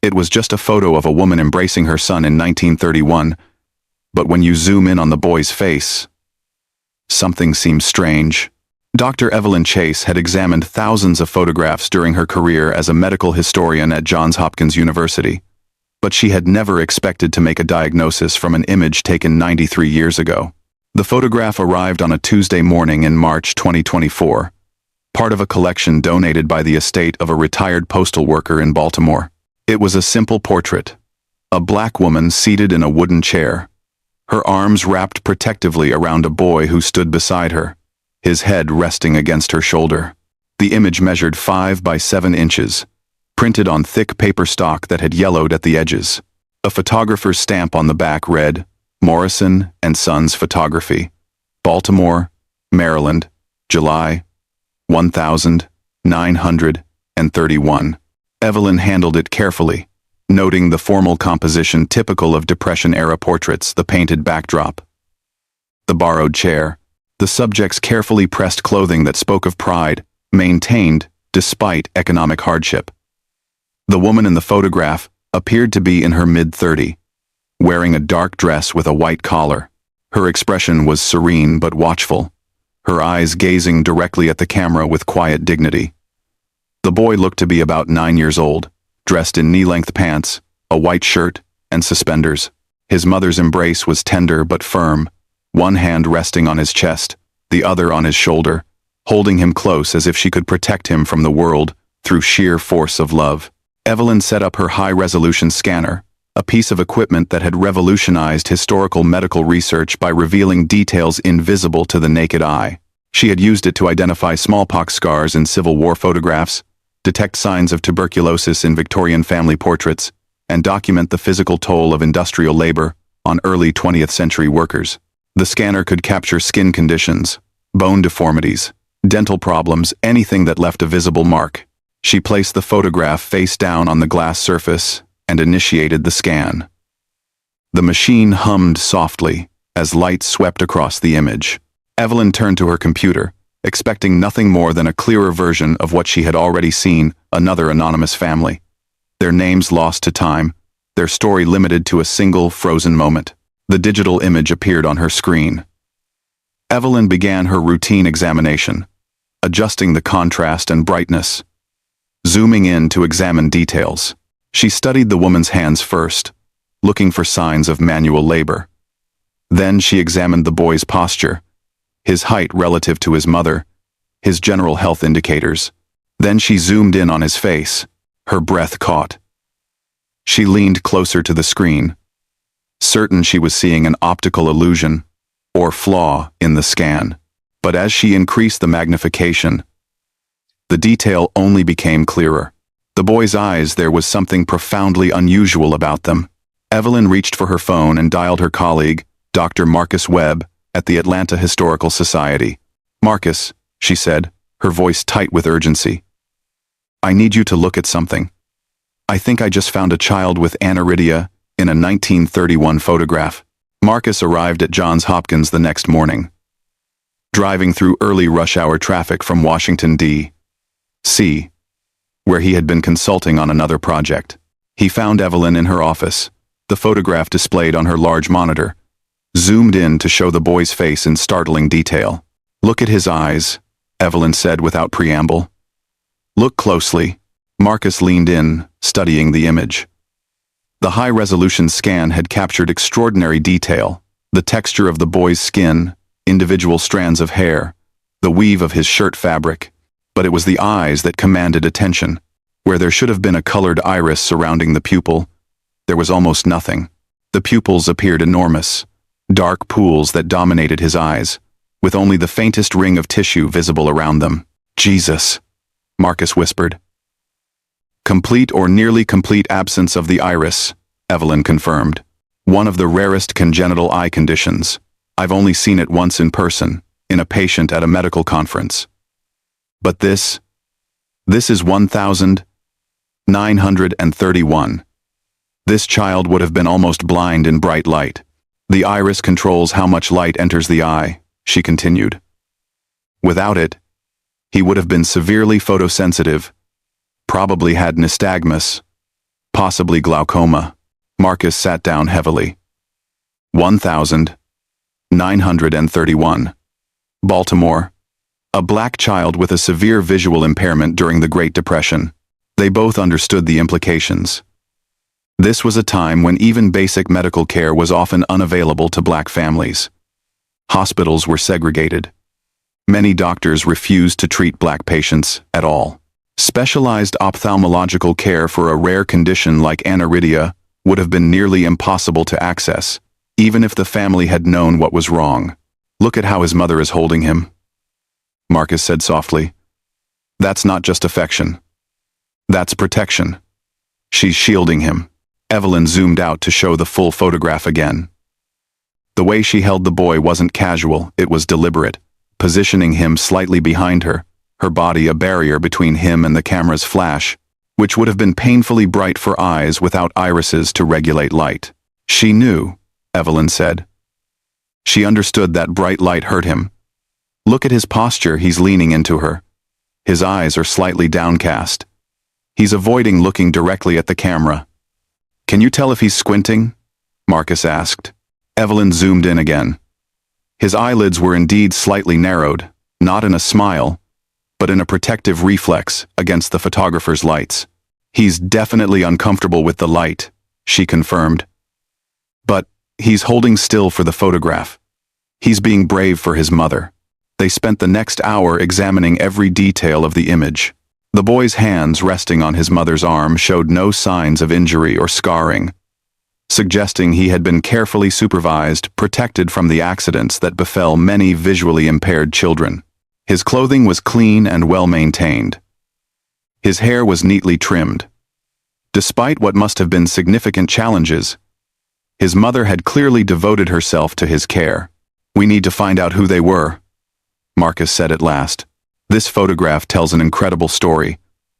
It was just a photo of a woman embracing her son in 1931, but when you zoom in on the boy's face, something seems strange. Dr. Evelyn Chase had examined thousands of photographs during her career as a medical historian at Johns Hopkins University, but she had never expected to make a diagnosis from an image taken 93 years ago. The photograph arrived on a Tuesday morning in March 2024, part of a collection donated by the estate of a retired postal worker in Baltimore. It was a simple portrait, a black woman seated in a wooden chair, her arms wrapped protectively around a boy who stood beside her, his head resting against her shoulder. The image measured 5 by 7 inches, printed on thick paper stock that had yellowed at the edges. A photographer's stamp on the back read, "Morrison and Sons Photography, Baltimore, Maryland, July 1931. Evelyn handled it carefully, noting the formal composition typical of Depression-era portraits, the painted backdrop, the borrowed chair, the subject's carefully pressed clothing that spoke of pride, maintained despite economic hardship. The woman in the photograph appeared to be in her mid-30s, wearing a dark dress with a white collar. Her expression was serene but watchful, her eyes gazing directly at the camera with quiet dignity. The boy looked to be about 9 years old, dressed in knee-length pants, a white shirt, and suspenders. His mother's embrace was tender but firm, one hand resting on his chest, the other on his shoulder, holding him close as if she could protect him from the world through sheer force of love. Evelyn set up her high-resolution scanner, a piece of equipment that had revolutionized historical medical research by revealing details invisible to the naked eye. She had used it to identify smallpox scars in Civil War photographs, detect signs of tuberculosis in Victorian family portraits, and document the physical toll of industrial labor on early 20th century workers. The scanner could capture skin conditions, bone deformities, dental problems, anything that left a visible mark. She placed the photograph face down on the glass surface and initiated the scan. The machine hummed softly as light swept across the image. Evelyn turned to her computer, expecting nothing more than a clearer version of what she had already seen: another anonymous family. Their names lost to time, their story limited to a single frozen moment. The digital image appeared on her screen. Evelyn began her routine examination, adjusting the contrast and brightness, zooming in to examine details. She studied the woman's hands first, looking for signs of manual labor. Then she examined the boy's posture, his height relative to his mother, his general health indicators. Then she zoomed in on his face, her breath caught. She leaned closer to the screen, certain she was seeing an optical illusion or flaw in the scan. But as she increased the magnification, the detail only became clearer. The boy's eyes, there was something profoundly unusual about them. Evelyn reached for her phone and dialed her colleague, Dr. Marcus Webb, at the Atlanta Historical Society. "Marcus," she said, her voice tight with urgency. "I need you to look at something. I think I just found a child with Aniridia in a 1931 photograph." Marcus arrived at Johns Hopkins the next morning, driving through early rush-hour traffic from Washington, D.C., where he had been consulting on another project. He found Evelyn in her office, the photograph displayed on her large monitor, zoomed in to show the boy's face in startling detail. "Look at his eyes," Evelyn said without preamble. "Look closely." Marcus leaned in, studying the image. The high-resolution scan had captured extraordinary detail: the texture of the boy's skin, individual strands of hair, the weave of his shirt fabric. But it was the eyes that commanded attention. Where there should have been a colored iris surrounding the pupil, there was almost nothing. The pupils appeared enormous, dark pools that dominated his eyes, with only the faintest ring of tissue visible around them. "Jesus," Marcus whispered. "Complete or nearly complete absence of the iris," Evelyn confirmed. "One of the rarest congenital eye conditions. I've only seen it once in person, in a patient at a medical conference. But this is 1931. This child would have been almost blind in bright light. The iris controls how much light enters the eye," she continued. "Without it, he would have been severely photosensitive, probably had nystagmus, Possibly glaucoma. Marcus sat down heavily. 1931. Baltimore. A black child with a severe visual impairment during the Great Depression. They both understood the implications. This was a time when even basic medical care was often unavailable to black families. Hospitals were segregated. Many doctors refused to treat black patients at all. Specialized ophthalmological care for a rare condition like aniridia would have been nearly impossible to access, even if the family had known what was wrong. Look at how his mother is holding him, Marcus said softly. That's not just affection. That's protection. She's shielding him. Evelyn zoomed out to show the full photograph again. The way she held the boy wasn't casual, it was deliberate, positioning him slightly behind her, her body a barrier between him and the camera's flash, which would have been painfully bright for eyes without irises to regulate light. She knew, Evelyn said. She understood that bright light hurt him. Look at his posture, he's leaning into her. His eyes are slightly downcast. He's avoiding looking directly at the camera. Can you tell if he's squinting? Marcus asked. Evelyn zoomed in again. His eyelids were indeed slightly narrowed, not in a smile, but in a protective reflex against the photographer's lights. He's definitely uncomfortable with the light, she confirmed. But he's holding still for the photograph. He's being brave for his mother. They spent the next hour examining every detail of the image. The boy's hands resting on his mother's arm showed no signs of injury or scarring, suggesting he had been carefully supervised, protected from the accidents that befell many visually impaired children. His clothing was clean and well-maintained. His hair was neatly trimmed. Despite what must have been significant challenges, his mother had clearly devoted herself to his care. We need to find out who they were, Marcus said at last. This photograph tells an incredible story,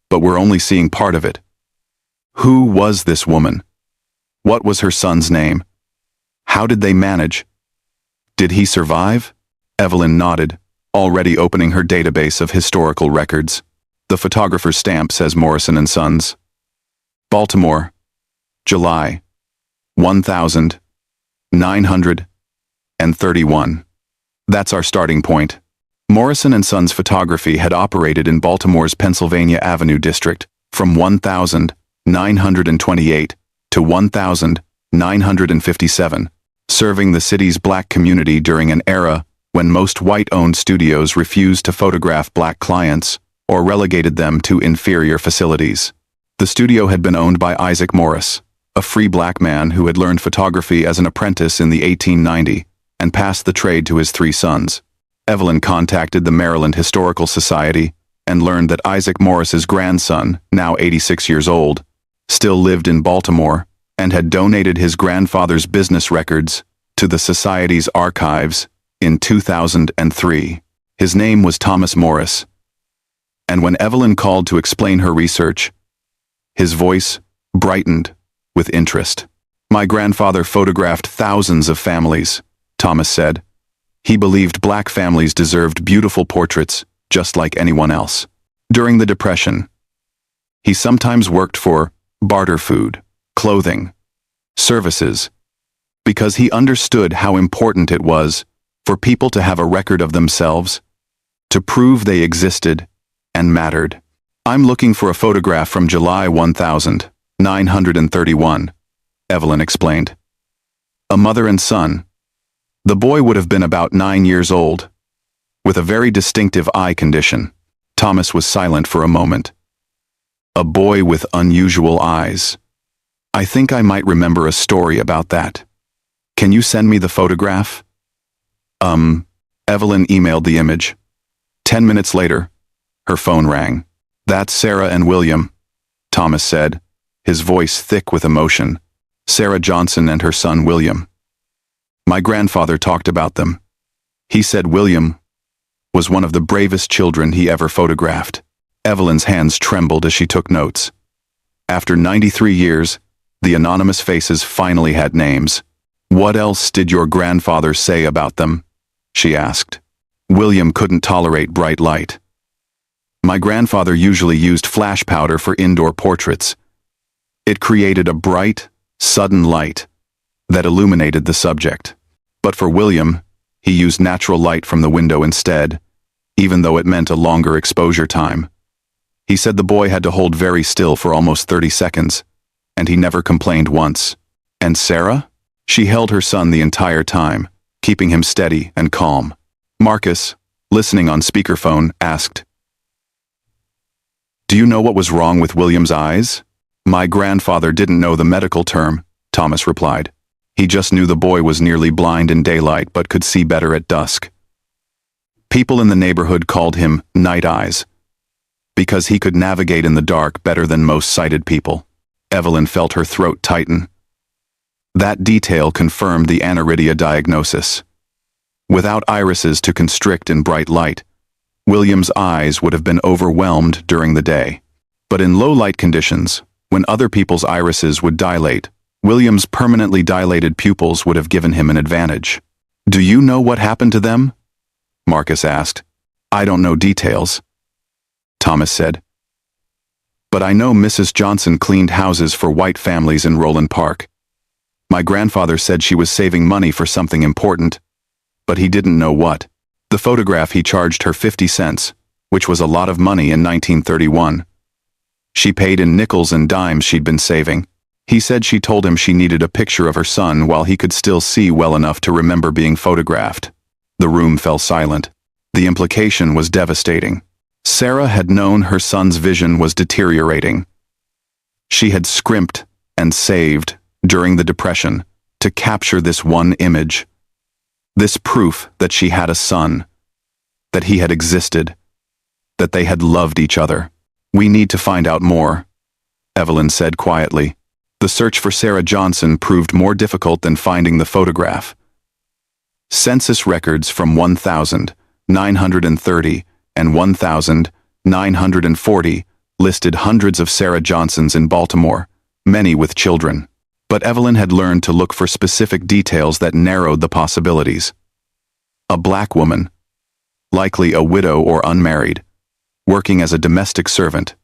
but we're only seeing part of it. Who was this woman? What was her son's name? How did they manage? Did he survive? Evelyn nodded, already opening her database of historical records. The photographer's stamp says Morrison and Sons. Baltimore, July 1931. That's our starting point. Morrison and Sons Photography had operated in Baltimore's Pennsylvania Avenue district from 1928 to 1957, serving the city's black community during an era when most white-owned studios refused to photograph black clients or relegated them to inferior facilities. The studio had been owned by Isaac Morris, a free black man who had learned photography as an apprentice in the 1890 and passed the trade to his 3 sons. Evelyn contacted the Maryland Historical Society and learned that Isaac Morris's grandson, now 86 years old, still lived in Baltimore and had donated his grandfather's business records to the Society's archives in 2003. His name was Thomas Morris. And when Evelyn called to explain her research, his voice brightened with interest. My grandfather photographed thousands of families, Thomas said. He believed black families deserved beautiful portraits just like anyone else. During the Depression, he sometimes worked for barter food, clothing, services, because he understood how important it was for people to have a record of themselves, to prove they existed and mattered. I'm looking for a photograph from July 1931, Evelyn explained. A mother and son. The boy would have been about 9 years old, with a very distinctive eye condition. Thomas was silent for a moment. A boy with unusual eyes. I think I might remember a story about that. Can you send me the photograph? Evelyn emailed the image. 10 minutes later, her phone rang. That's Sarah and William, Thomas said, his voice thick with emotion. Sarah Johnson and her son William. My grandfather talked about them. He said William was one of the bravest children he ever photographed. Evelyn's hands trembled as she took notes. After 93 years, the anonymous faces finally had names. What else did your grandfather say about them? She asked. William couldn't tolerate bright light. My grandfather usually used flash powder for indoor portraits. It created a bright, sudden light that illuminated the subject. But for William, he used natural light from the window instead, even though it meant a longer exposure time. He said the boy had to hold very still for almost 30 seconds, and he never complained once. And Sarah? She held her son the entire time, keeping him steady and calm. Marcus, listening on speakerphone, asked, "Do you know what was wrong with William's eyes?" "My grandfather didn't know the medical term," Thomas replied. "He just knew the boy was nearly blind in daylight but could see better at dusk. People in the neighborhood called him Night Eyes, because he could navigate in the dark better than most sighted people." Evelyn felt her throat tighten. That detail confirmed the Aniridia diagnosis. Without irises to constrict in bright light, William's eyes would have been overwhelmed during the day. But in low light conditions, when other people's irises would dilate, William's permanently dilated pupils would have given him an advantage. "Do you know what happened to them?" Marcus asked. "I don't know details," Thomas said. "But I know Mrs. Johnson cleaned houses for white families in Roland Park. My grandfather said she was saving money for something important, but he didn't know what. The photograph he charged her 50 cents, which was a lot of money in 1931. She paid in nickels and dimes she'd been saving. He said she told him she needed a picture of her son while he could still see well enough to remember being photographed." The room fell silent. The implication was devastating. Sarah had known her son's vision was deteriorating. She had scrimped and saved during the Depression to capture this one image. This proof that she had a son, that he had existed, that they had loved each other. "We need to find out more," Evelyn said quietly. The search for Sarah Johnson proved more difficult than finding the photograph. Census records from 1930 and 1940 listed hundreds of Sarah Johnsons in Baltimore, many with children. But Evelyn had learned to look for specific details that narrowed the possibilities. A black woman, likely a widow or unmarried, working as a domestic servant,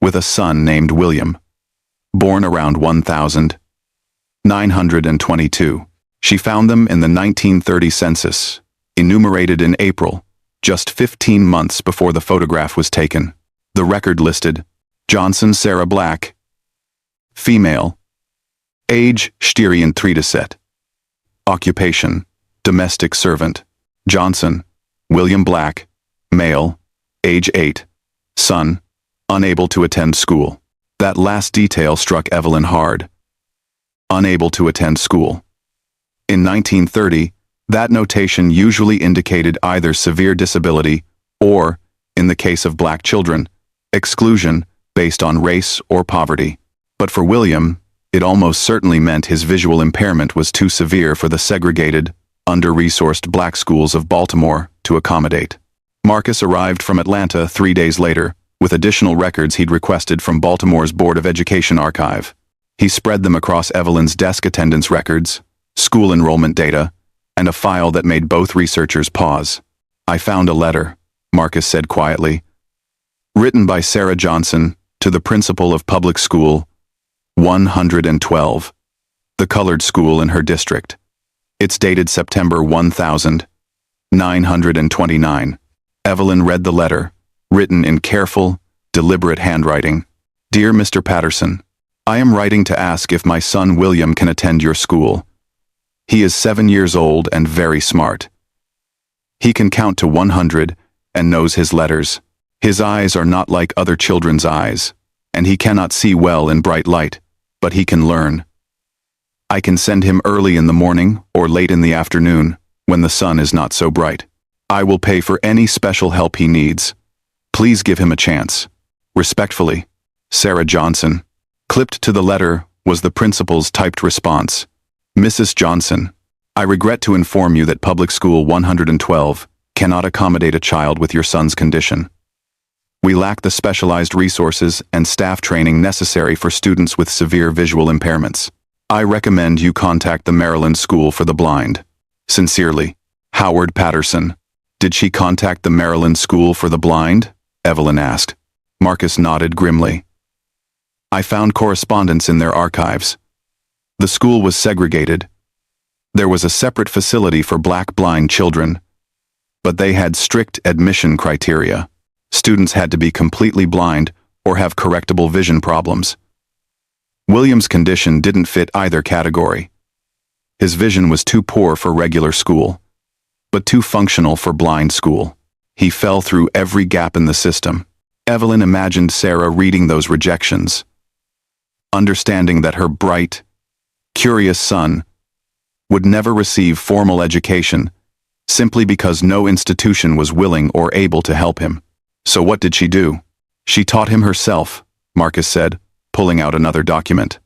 with a son named William, born around 1922. She found them in the 1930 census, enumerated in April, just 15 months before the photograph was taken. The record listed, Johnson Sarah Black, female, age Styrian 3 occupation, domestic servant, Johnson, William Black, male, age 8, son, unable to attend school. That last detail struck Evelyn hard. Unable to attend school. In 1930, that notation usually indicated either severe disability or, in the case of black children, exclusion based on race or poverty. But for William, it almost certainly meant his visual impairment was too severe for the segregated, under-resourced black schools of Baltimore to accommodate. Marcus arrived from Atlanta 3 days later, with additional records he'd requested from Baltimore's Board of Education archive. He spread them across Evelyn's desk attendance records, school enrollment data, and a file that made both researchers pause. "I found a letter," Marcus said quietly, "written by Sarah Johnson to the principal of public school 112, the colored school in her district. It's dated September 1929. Evelyn read the letter, written in careful, deliberate handwriting. "Dear Mr. Patterson, I am writing to ask if my son William can attend your school. He is 7 years old and very smart. He can count to 100 and knows his letters. His eyes are not like other children's eyes, and he cannot see well in bright light, but he can learn. I can send him early in the morning or late in the afternoon, when the sun is not so bright. I will pay for any special help he needs. Please give him a chance. Respectfully, Sarah Johnson." Clipped to the letter was the principal's typed response. "Mrs. Johnson, I regret to inform you that Public School 112 cannot accommodate a child with your son's condition. We lack the specialized resources and staff training necessary for students with severe visual impairments. I recommend you contact the Maryland School for the Blind. Sincerely, Howard Patterson." "Did she contact the Maryland School for the Blind?" Evelyn asked. Marcus nodded grimly. I found correspondence in their archives. The school was segregated. There was a separate facility for black blind children, but they had strict admission criteria. Students had to be completely blind or have correctable vision problems. William's condition didn't fit either category. His vision was too poor for regular school, but too functional for blind school. He fell through every gap in the system. Evelyn imagined Sarah reading those rejections, understanding that her bright, curious son would never receive formal education simply because no institution was willing or able to help him. So what did she do? She taught him herself, Marcus said, pulling out another document.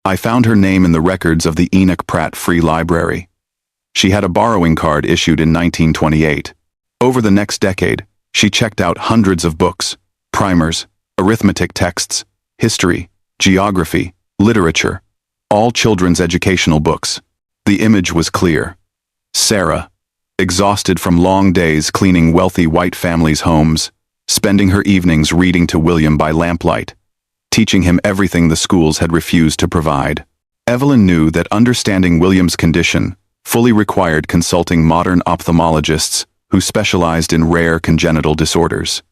I found her name in the records of the Enoch Pratt Free Library. She had a borrowing card issued in 1928. Over the next decade, she checked out hundreds of books, primers, arithmetic texts, history, geography, literature, all children's educational books. The image was clear. Sarah, exhausted from long days cleaning wealthy white families' homes, spending her evenings reading to William by lamplight, teaching him everything the schools had refused to provide. Evelyn knew that understanding William's condition fully required consulting modern ophthalmologists who specialized in rare congenital disorders.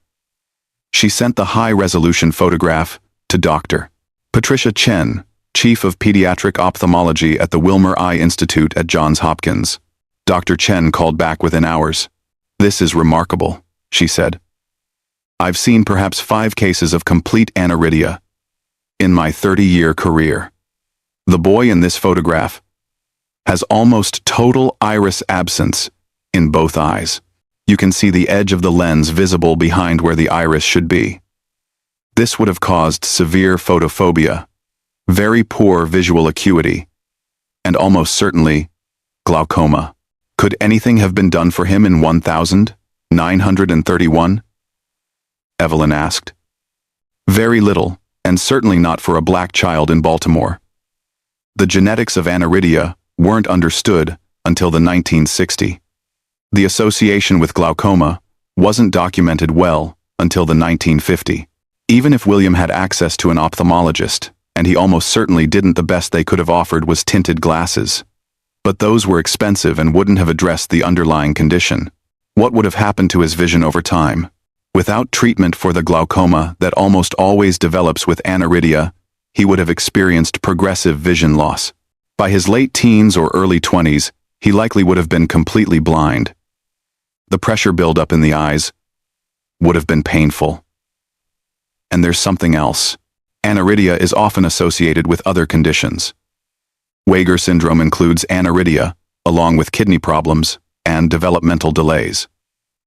She sent the high-resolution photograph to Dr. Patricia Chen, Chief of Pediatric Ophthalmology at the Wilmer Eye Institute at Johns Hopkins. Dr. Chen called back within hours. "This is remarkable," she said. "I've seen perhaps 5 cases of complete aniridia in my 30-year career. The boy in this photograph has almost total iris absence in both eyes. You can see the edge of the lens visible behind where the iris should be. This would have caused severe photophobia, very poor visual acuity, and almost certainly glaucoma. Could anything have been done for him in 1931? Evelyn asked. Very little, and certainly not for a black child in Baltimore. The genetics of aniridia weren't understood until the 1960s. The association with glaucoma wasn't documented well until the 1950s. Even if William had access to an ophthalmologist, and he almost certainly didn't, the best they could have offered was tinted glasses. But those were expensive and wouldn't have addressed the underlying condition. What would have happened to his vision over time? Without treatment for the glaucoma that almost always develops with aniridia, he would have experienced progressive vision loss. By his late teens or early 20s, he likely would have been completely blind. The pressure buildup in the eyes would have been painful. And there's something else. Aniridia is often associated with other conditions. Weger syndrome includes aniridia, along with kidney problems and developmental delays.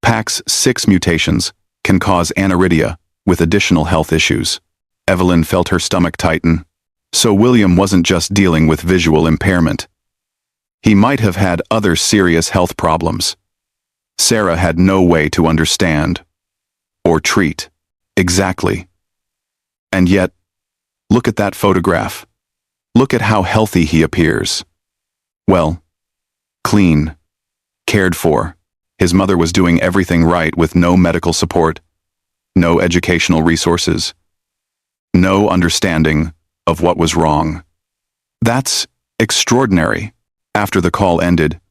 PAX6 mutations can cause aniridia with additional health issues. Evelyn felt her stomach tighten. So William wasn't just dealing with visual impairment. He might have had other serious health problems. Sarah had no way to understand or treat. Exactly. And yet, look at that photograph. Look at how healthy he appears. Well, clean, cared for. His mother was doing everything right with no medical support, no educational resources, no understanding of what was wrong. That's extraordinary. After the call ended,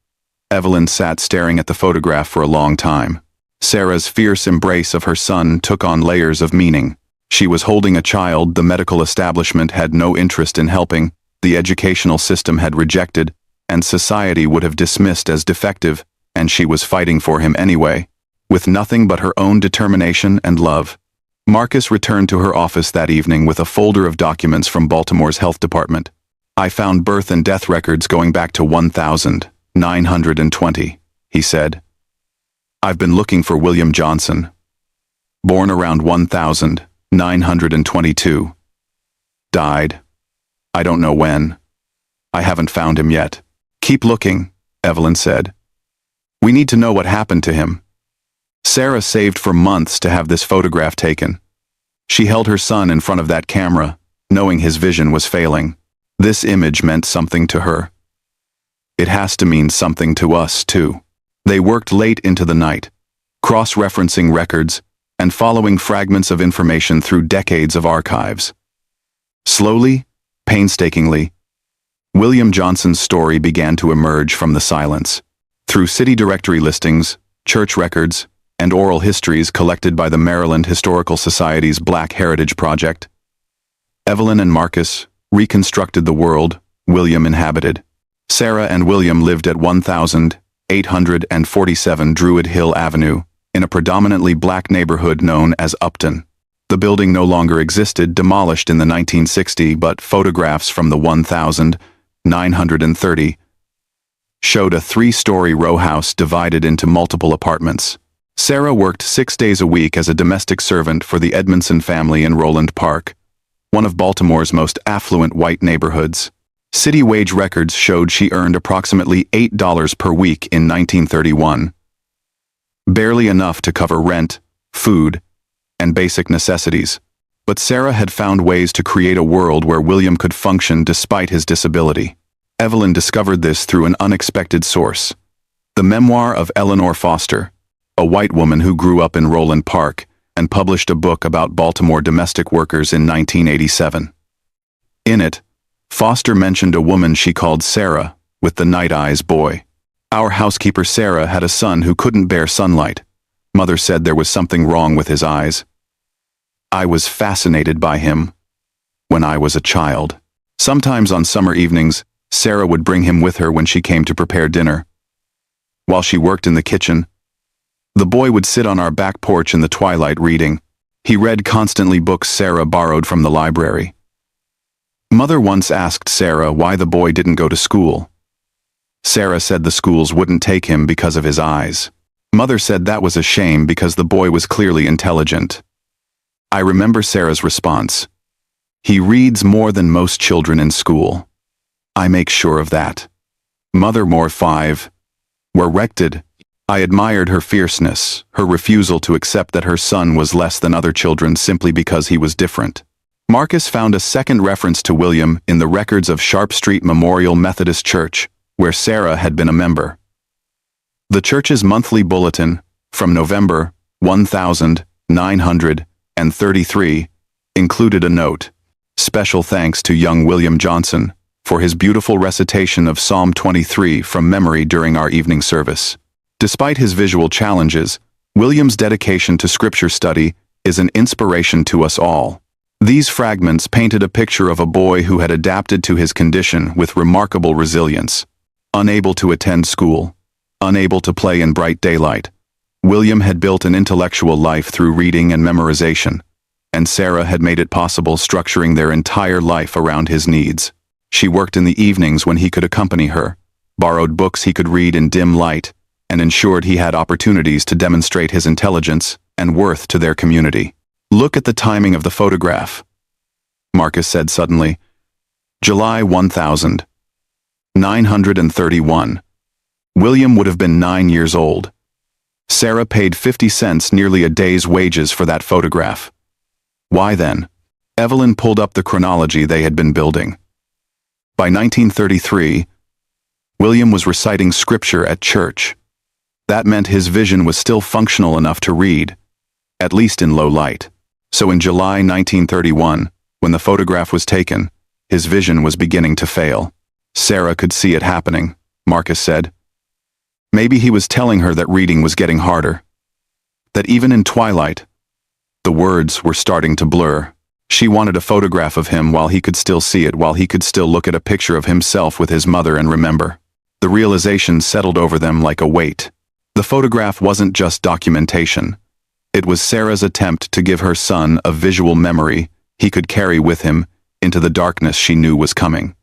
Evelyn sat staring at the photograph for a long time. Sarah's fierce embrace of her son took on layers of meaning. She was holding a child the medical establishment had no interest in helping, the educational system had rejected, and society would have dismissed as defective, and she was fighting for him anyway, with nothing but her own determination and love. Marcus returned to her office that evening with a folder of documents from Baltimore's health department. I found birth and death records going back to 1920, he said. I've been looking for William Johnson. Born around 1922. Died. I don't know when. I haven't found him yet. Keep looking, Evelyn said. We need to know what happened to him. Sarah saved for months to have this photograph taken. She held her son in front of that camera, knowing his vision was failing. This image meant something to her. It has to mean something to us, too. They worked late into the night, cross-referencing records and following fragments of information through decades of archives. Slowly, painstakingly, William Johnson's story began to emerge from the silence. Through city directory listings, church records, and oral histories collected by the Maryland Historical Society's Black Heritage Project, Evelyn and Marcus reconstructed the world William inhabited. Sarah and William lived at 1847 Druid Hill Avenue, in a predominantly black neighborhood known as Upton. The building no longer existed, demolished in the 1960s, but photographs from the 1930 showed a three-story row house divided into multiple apartments. Sarah worked 6 days a week as a domestic servant for the Edmondson family in Roland Park, one of Baltimore's most affluent white neighborhoods. City wage records showed she earned approximately $8 per week in 1931. Barely enough to cover rent, food, and basic necessities. But Sarah had found ways to create a world where William could function despite his disability. Evelyn discovered this through an unexpected source: the memoir of Eleanor Foster, a white woman who grew up in Roland Park and published a book about Baltimore domestic workers in 1987. In it, Foster mentioned a woman she called Sarah, with the night eyes boy. Our housekeeper Sarah had a son who couldn't bear sunlight. Mother said there was something wrong with his eyes. I was fascinated by him when I was a child. Sometimes on summer evenings, Sarah would bring him with her when she came to prepare dinner. While she worked in the kitchen, the boy would sit on our back porch in the twilight reading. He read constantly books Sarah borrowed from the library. Mother once asked Sarah why the boy didn't go to school. Sarah said the schools wouldn't take him because of his eyes. Mother said that was a shame because the boy was clearly intelligent. I remember Sarah's response: "He reads more than most children in school. I make sure of that." Mother more 5 were rected. I admired her fierceness, her refusal to accept that her son was less than other children simply because he was different. Marcus found a second reference to William in the records of Sharp Street Memorial Methodist Church, where Sarah had been a member. The church's monthly bulletin, from November 1933, included a note: "Special thanks to young William Johnson for his beautiful recitation of Psalm 23 from memory during our evening service." Despite his visual challenges, William's dedication to scripture study is an inspiration to us all. These fragments painted a picture of a boy who had adapted to his condition with remarkable resilience. Unable to attend school, unable to play in bright daylight, William had built an intellectual life through reading and memorization, and Sarah had made it possible, structuring their entire life around his needs. She worked in the evenings when he could accompany her, borrowed books he could read in dim light, and ensured he had opportunities to demonstrate his intelligence and worth to their community. "Look at the timing of the photograph," Marcus said suddenly. July 1931. William would have been 9 years old. Sarah paid 50 cents, nearly a day's wages, for that photograph. Why then? Evelyn pulled up the chronology they had been building. By 1933, William was reciting scripture at church. That meant his vision was still functional enough to read, at least in low light. So in July 1931, when the photograph was taken, his vision was beginning to fail. Sarah could see it happening, Marcus said. Maybe he was telling her that reading was getting harder. That even in twilight, the words were starting to blur. She wanted a photograph of him while he could still see it, while he could still look at a picture of himself with his mother and remember. The realization settled over them like a weight. The photograph wasn't just documentation. It was Sarah's attempt to give her son a visual memory he could carry with him into the darkness she knew was coming.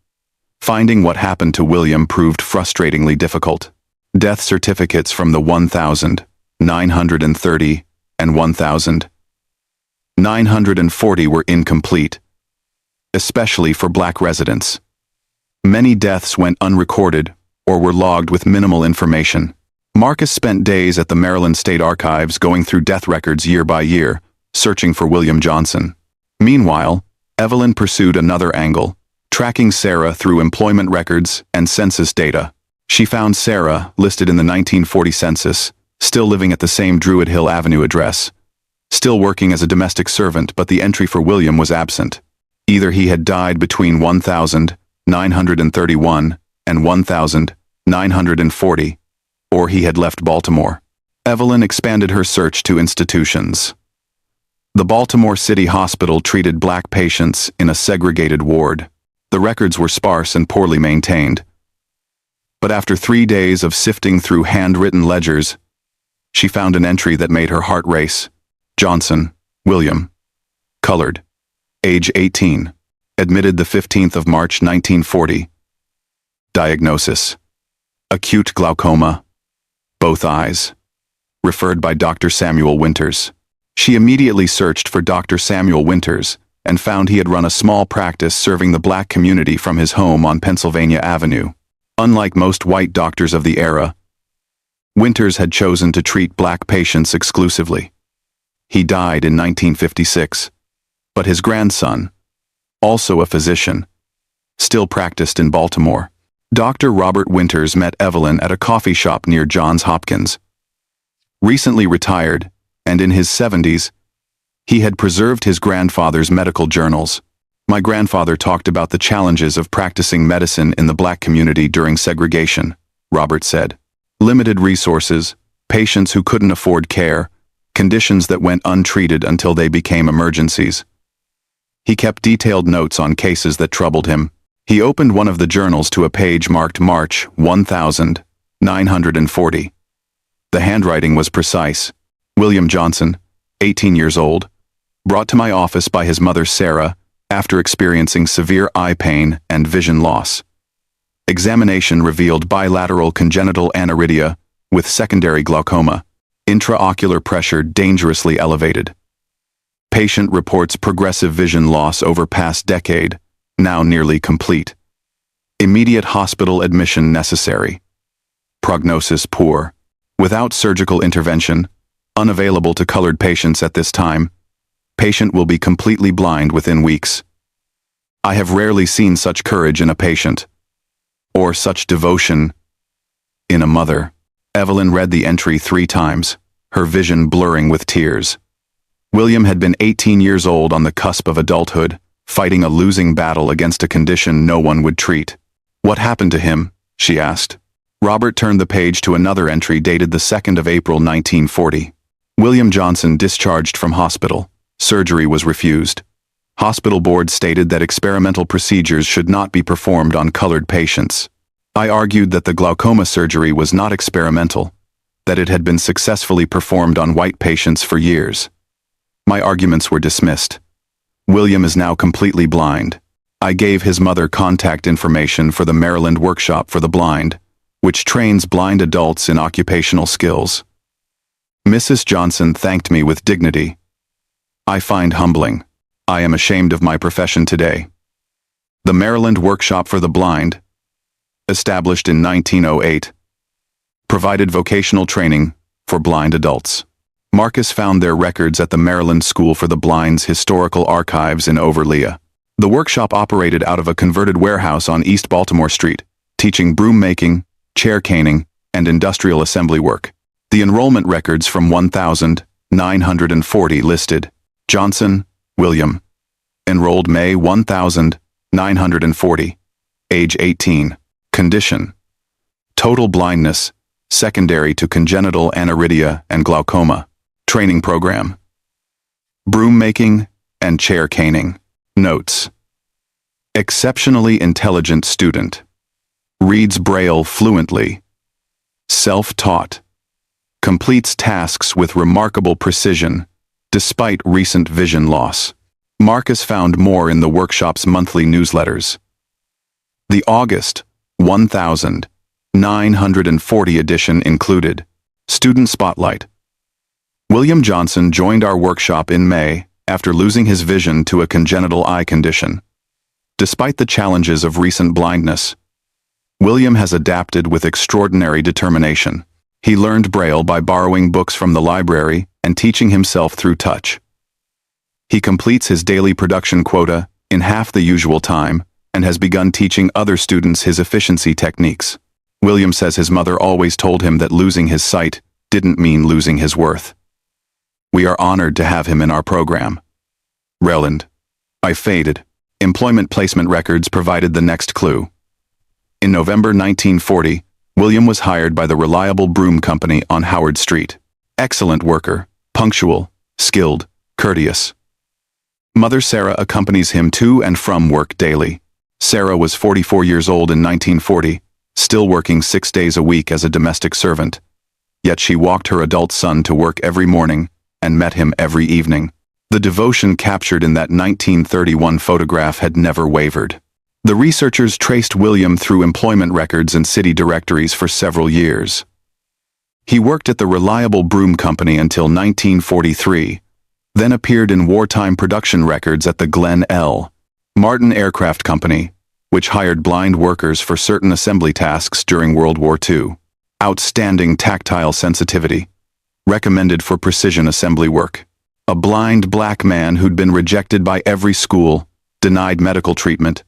Finding what happened to William proved frustratingly difficult. Death certificates from the 1930 and 1940 were incomplete, especially for black residents. Many deaths went unrecorded or were logged with minimal information. Marcus spent days at the Maryland State Archives going through death records year by year, searching for William Johnson. Meanwhile, Evelyn pursued another angle, tracking Sarah through employment records and census data. She found Sarah, listed in the 1940 census, still living at the same Druid Hill Avenue address, still working as a domestic servant, but the entry for William was absent. Either he had died between 1931 and 1940, or he had left Baltimore. Evelyn expanded her search to institutions. The Baltimore City Hospital treated black patients in a segregated ward. The records were sparse and poorly maintained. But after 3 days of sifting through handwritten ledgers, she found an entry that made her heart race. Johnson, William. Colored. Age 18. Admitted the 15th of March 1940. Diagnosis: acute glaucoma. Both eyes. Referred by Dr. Samuel Winters. She immediately searched for Dr. Samuel Winters and found he had run a small practice serving the black community from his home on Pennsylvania Avenue. Unlike most white doctors of the era, Winters had chosen to treat black patients exclusively. He died in 1956, but his grandson, also a physician, still practiced in Baltimore. Dr. Robert Winters met Evelyn at a coffee shop near Johns Hopkins. Recently retired, and in his 70s, he had preserved his grandfather's medical journals. My grandfather talked about the challenges of practicing medicine in the black community during segregation, Robert said. Limited resources, patients who couldn't afford care, conditions that went untreated until they became emergencies. He kept detailed notes on cases that troubled him. He opened one of the journals to a page marked March 1940. The handwriting was precise. William Johnson, 18 years old, brought to my office by his mother Sarah after experiencing severe eye pain and vision loss. Examination revealed bilateral congenital aniridia with secondary glaucoma, intraocular pressure dangerously elevated. Patient reports progressive vision loss over past decade, now nearly complete. Immediate hospital admission necessary. Prognosis poor. Without surgical intervention, unavailable to colored patients at this time, patient will be completely blind within weeks. I have rarely seen such courage in a patient, or such devotion in a mother. Evelyn read the entry 3 times, her vision blurring with tears. William had been 18 years old on the cusp of adulthood, fighting a losing battle against a condition no one would treat. What happened to him? She asked. Robert turned the page to another entry dated the 2nd of April 1940. William Johnson discharged from hospital. Surgery was refused. Hospital board stated that experimental procedures should not be performed on colored patients. I argued that the glaucoma surgery was not experimental, that it had been successfully performed on white patients for years. My arguments were dismissed. William is now completely blind. I gave his mother contact information for the Maryland Workshop for the Blind, which trains blind adults in occupational skills. Mrs. Johnson thanked me with dignity. I find humbling. I am ashamed of my profession today. The Maryland Workshop for the Blind, established in 1908, provided vocational training for blind adults. Marcus found their records at the Maryland School for the Blind's historical archives in Overlook. The workshop operated out of a converted warehouse on East Baltimore Street, teaching broom making, chair caning, and industrial assembly work. The enrollment records from 1940 listed: Johnson, William. Enrolled May 1940. Age 18. Condition: total blindness, secondary to congenital aniridia and glaucoma. Training program: broom making and chair caning. Notes: exceptionally intelligent student. Reads Braille fluently. Self-taught. Completes tasks with remarkable precision, despite recent vision loss. Marcus found more in the workshop's monthly newsletters. The August 1940 edition included Student Spotlight. William Johnson joined our workshop in May after losing his vision to a congenital eye condition. Despite the challenges of recent blindness, William has adapted with extraordinary determination. He learned Braille by borrowing books from the library and teaching himself through touch. He completes his daily production quota in half the usual time and has begun teaching other students his efficiency techniques. William says his mother always told him that losing his sight didn't mean losing his worth. We are honored to have him in our program. Reland. I faded. Employment placement records provided the next clue. In November 1940, William was hired by the Reliable Broom Company on Howard Street. Excellent worker, punctual, skilled, courteous. Mother Sarah accompanies him to and from work daily. Sarah was 44 years old in 1940, still working 6 days a week as a domestic servant. Yet she walked her adult son to work every morning and met him every evening. The devotion captured in that 1931 photograph had never wavered. The researchers traced William through employment records and city directories for several years. He worked at the Reliable Broom Company until 1943, then appeared in wartime production records at the Glenn L. Martin Aircraft Company, which hired blind workers for certain assembly tasks during World War II. Outstanding tactile sensitivity. Recommended for precision assembly work. A blind black man who'd been rejected by every school, denied medical treatment,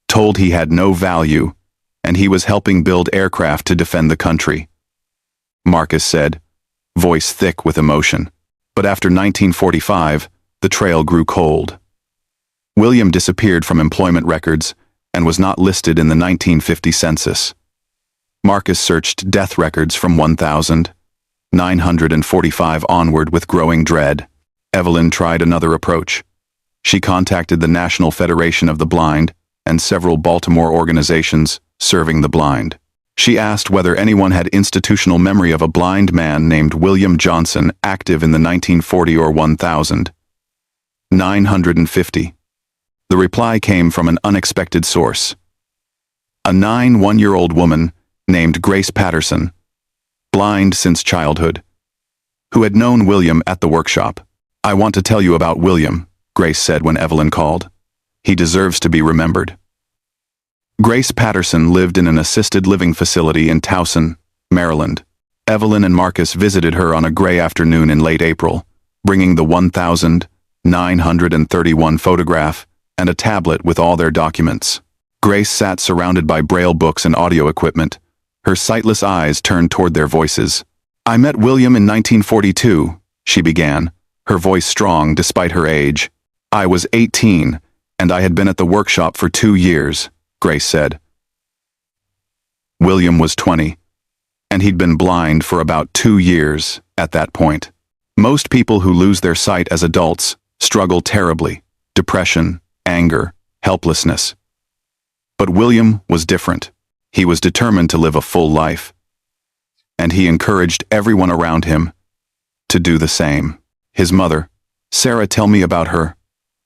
told he had no value, and he was helping build aircraft to defend the country. Marcus said, voice thick with emotion. But after 1945, the trail grew cold. William disappeared from employment records and was not listed in the 1950 census. Marcus searched death records from 1,945 onward with growing dread. Evelyn tried another approach. She contacted the National Federation of the Blind and several Baltimore organizations serving the blind. She asked whether anyone had institutional memory of a blind man named William Johnson active in the 1940 or 1,950. The reply came from an unexpected source. A 91-year-old woman named Grace Patterson, blind since childhood, who had known William at the workshop. I want to tell you about William, Grace said when Evelyn called. He deserves to be remembered. Grace Patterson lived in an assisted living facility in Towson, Maryland. Evelyn and Marcus visited her on a gray afternoon in late April, bringing the 1,931 photograph and a tablet with all their documents. Grace sat surrounded by Braille books and audio equipment, her sightless eyes turned toward their voices. I met William in 1942, she began, her voice strong despite her age. I was 18, and I had been at the workshop for 2 years, Grace said. William was 20, and he'd been blind for about 2 years at that point. Most people who lose their sight as adults struggle terribly, depression, anger, helplessness. But William was different. He was determined to live a full life. And he encouraged everyone around him to do the same. His mother, Sarah, tell me about her,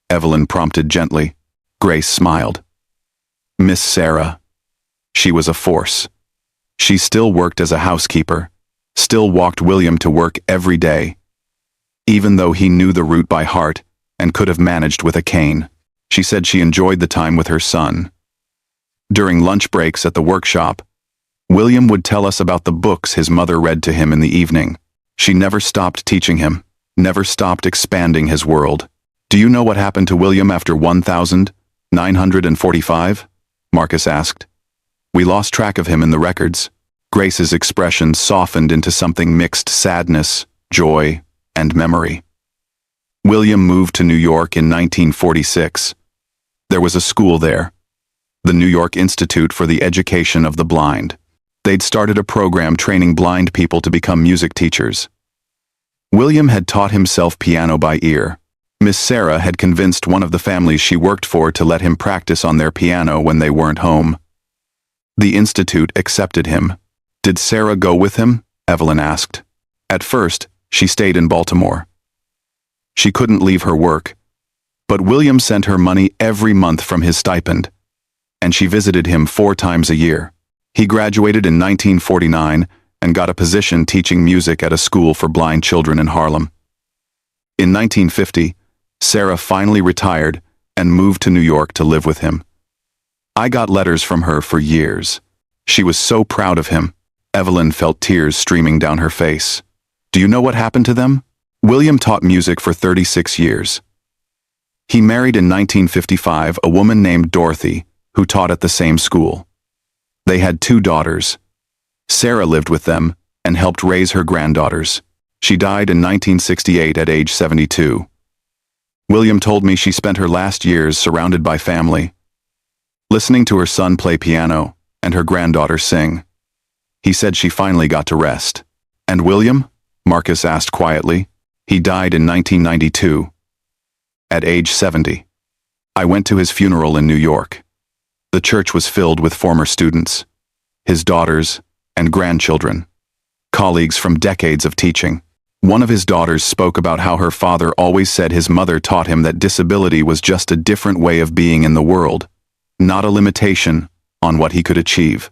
Evelyn prompted gently. Grace smiled. Miss Sarah. She was a force. She still worked as a housekeeper, still walked William to work every day, even though he knew the route by heart and could have managed with a cane. She said she enjoyed the time with her son. During lunch breaks at the workshop, William would tell us about the books his mother read to him in the evening. She never stopped teaching him, never stopped expanding his world. Do you know what happened to William after 1,945? Marcus asked. We lost track of him in the records. Grace's expression softened into something mixed sadness, joy, and memory. William moved to New York in 1946. There was a school there, the New York Institute for the Education of the Blind. They'd started a program training blind people to become music teachers. William had taught himself piano by ear. Miss Sarah had convinced one of the families she worked for to let him practice on their piano when they weren't home. The institute accepted him. Did Sarah go with him? Evelyn asked. At first, she stayed in Baltimore. She couldn't leave her work, but William sent her money every month from his stipend, and she visited him 4 times a year. He graduated in 1949 and got a position teaching music at a school for blind children in Harlem. In 1950, Sarah finally retired and moved to New York to live with him. I got letters from her for years. She was so proud of him. Evelyn felt tears streaming down her face. Do you know what happened to them? William taught music for 36 years. He married in 1955 a woman named Dorothy, who taught at the same school. They had 2 daughters. Sarah lived with them and helped raise her granddaughters. She died in 1968 at age 72. William told me she spent her last years surrounded by family, listening to her son play piano and her granddaughter sing. He said she finally got to rest. And William? Marcus asked quietly. He died in 1992, at age 70. I went to his funeral in New York. The church was filled with former students, his daughters and grandchildren, colleagues from decades of teaching. One of his daughters spoke about how her father always said his mother taught him that disability was just a different way of being in the world, not a limitation on what he could achieve.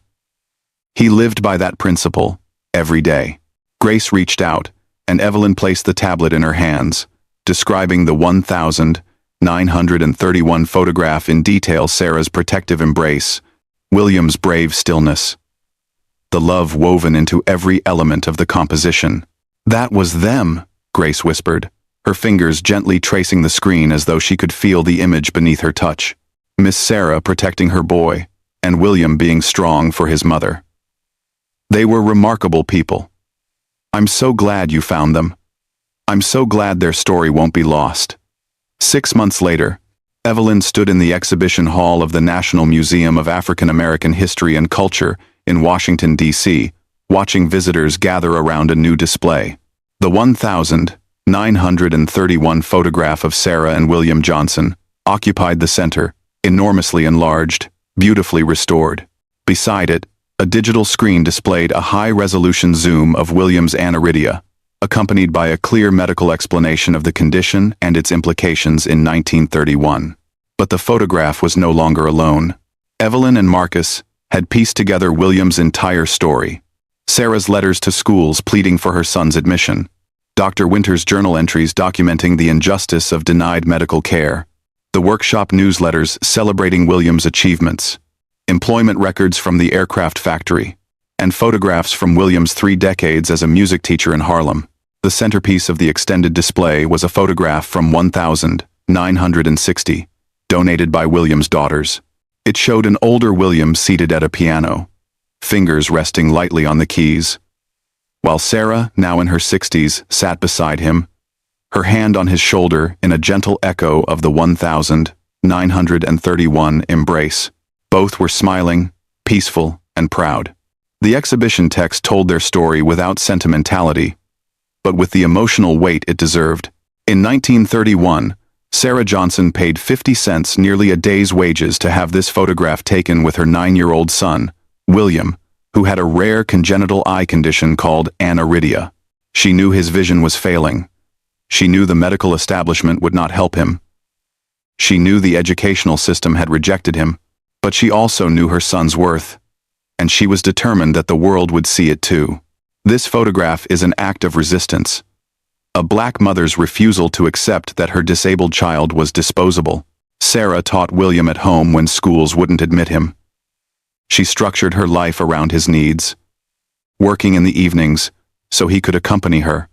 He lived by that principle every day. Grace reached out, and Evelyn placed the tablet in her hands, describing the 1,931 photograph in detail: Sarah's protective embrace, William's brave stillness, the love woven into every element of the composition. "That was them," Grace whispered, her fingers gently tracing the screen as though she could feel the image beneath her touch. Miss Sarah protecting her boy, and William being strong for his mother. They were remarkable people. I'm so glad you found them. I'm so glad their story won't be lost. 6 months later, Evelyn stood in the exhibition hall of the National Museum of African American History and Culture in Washington, D.C., watching visitors gather around a new display. The 1,931 photograph of Sarah and William Johnson occupied the center, enormously enlarged, beautifully restored. Beside it, a digital screen displayed a high-resolution zoom of William's Aniridia, accompanied by a clear medical explanation of the condition and its implications in 1931. But the photograph was no longer alone. Evelyn and Marcus had pieced together William's entire story. Sarah's letters to schools pleading for her son's admission, Dr. Winter's journal entries documenting the injustice of denied medical care, the workshop newsletters celebrating William's achievements, employment records from the aircraft factory, and photographs from William's 3 decades as a music teacher in Harlem. The centerpiece of the extended display was a photograph from 1960, donated by William's daughters. It showed an older William seated at a piano, fingers resting lightly on the keys, while Sarah, now in her 60s, sat beside him, her hand on his shoulder in a gentle echo of the 1,931 embrace. Both were smiling, peaceful, and proud. The exhibition text told their story without sentimentality, but with the emotional weight it deserved. In 1931, Sarah Johnson paid 50 cents, nearly a day's wages, to have this photograph taken with her 9-year-old son, William, who had a rare congenital eye condition called Aniridia. She knew his vision was failing. She knew the medical establishment would not help him. She knew the educational system had rejected him, but she also knew her son's worth, and she was determined that the world would see it too. This photograph is an act of resistance, a black mother's refusal to accept that her disabled child was disposable. Sarah taught William at home when schools wouldn't admit him. She structured her life around his needs, working in the evenings so he could accompany her,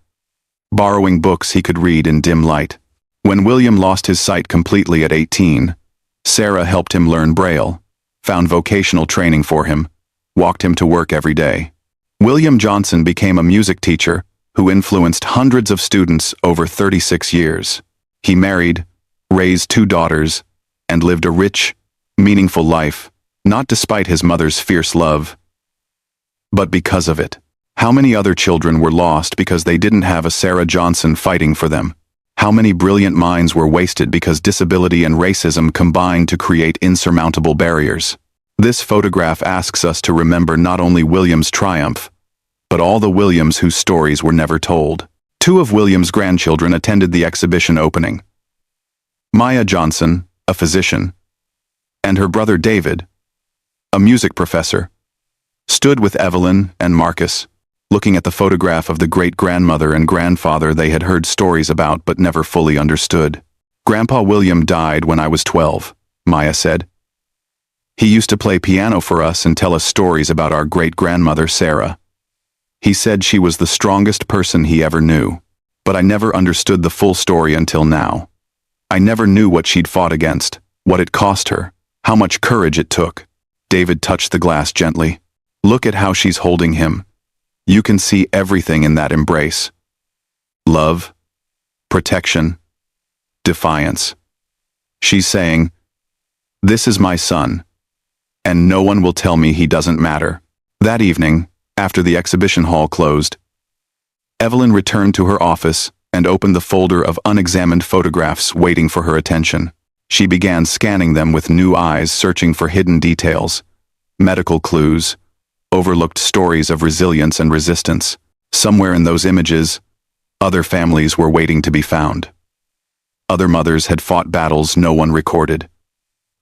borrowing books he could read in dim light. When William lost his sight completely at 18, Sarah helped him learn Braille, found vocational training for him, walked him to work every day. William Johnson became a music teacher who influenced hundreds of students over 36 years. He married, raised 2 daughters, and lived a rich, meaningful life, not despite his mother's fierce love, but because of it. How many other children were lost because they didn't have a Sarah Johnson fighting for them? How many brilliant minds were wasted because disability and racism combined to create insurmountable barriers? This photograph asks us to remember not only William's triumph, but all the Williams whose stories were never told. 2 of William's grandchildren attended the exhibition opening. Maya Johnson, a physician, and her brother David, a music professor, stood with Evelyn and Marcus, looking at the photograph of the great-grandmother and grandfather they had heard stories about but never fully understood. "Grandpa William died when I was 12, Maya said. He used to play piano for us and tell us stories about our great-grandmother Sarah. He said she was the strongest person he ever knew, but I never understood the full story until now. I never knew what she'd fought against, what it cost her, how much courage it took." David touched the glass gently. "Look at how she's holding him. You can see everything in that embrace. Love, protection, defiance. She's saying, "This is my son, and no one will tell me he doesn't matter." That evening, after the exhibition hall closed, Evelyn returned to her office and opened the folder of unexamined photographs waiting for her attention. She began scanning them with new eyes, searching for hidden details, medical clues, overlooked stories of resilience and resistance. Somewhere in those images, other families were waiting to be found. Other mothers had fought battles no one recorded.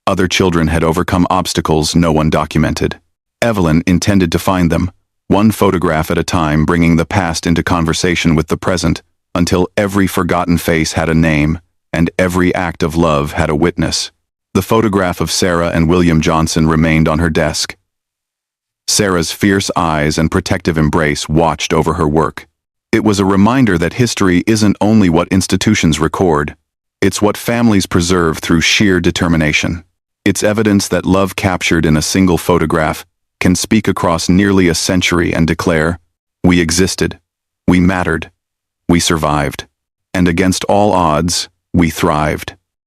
Other children had overcome obstacles no one documented. Evelyn intended to find them, one photograph at a time, bringing the past into conversation with the present, until every forgotten face had a name, and every act of love had a witness. The photograph of Sarah and William Johnson remained on her desk. Sarah's fierce eyes and protective embrace watched over her work. It was a reminder that history isn't only what institutions record, it's what families preserve through sheer determination. It's evidence that love captured in a single photograph can speak across nearly a century and declare, "We existed, we mattered, we survived, and against all odds, we thrived."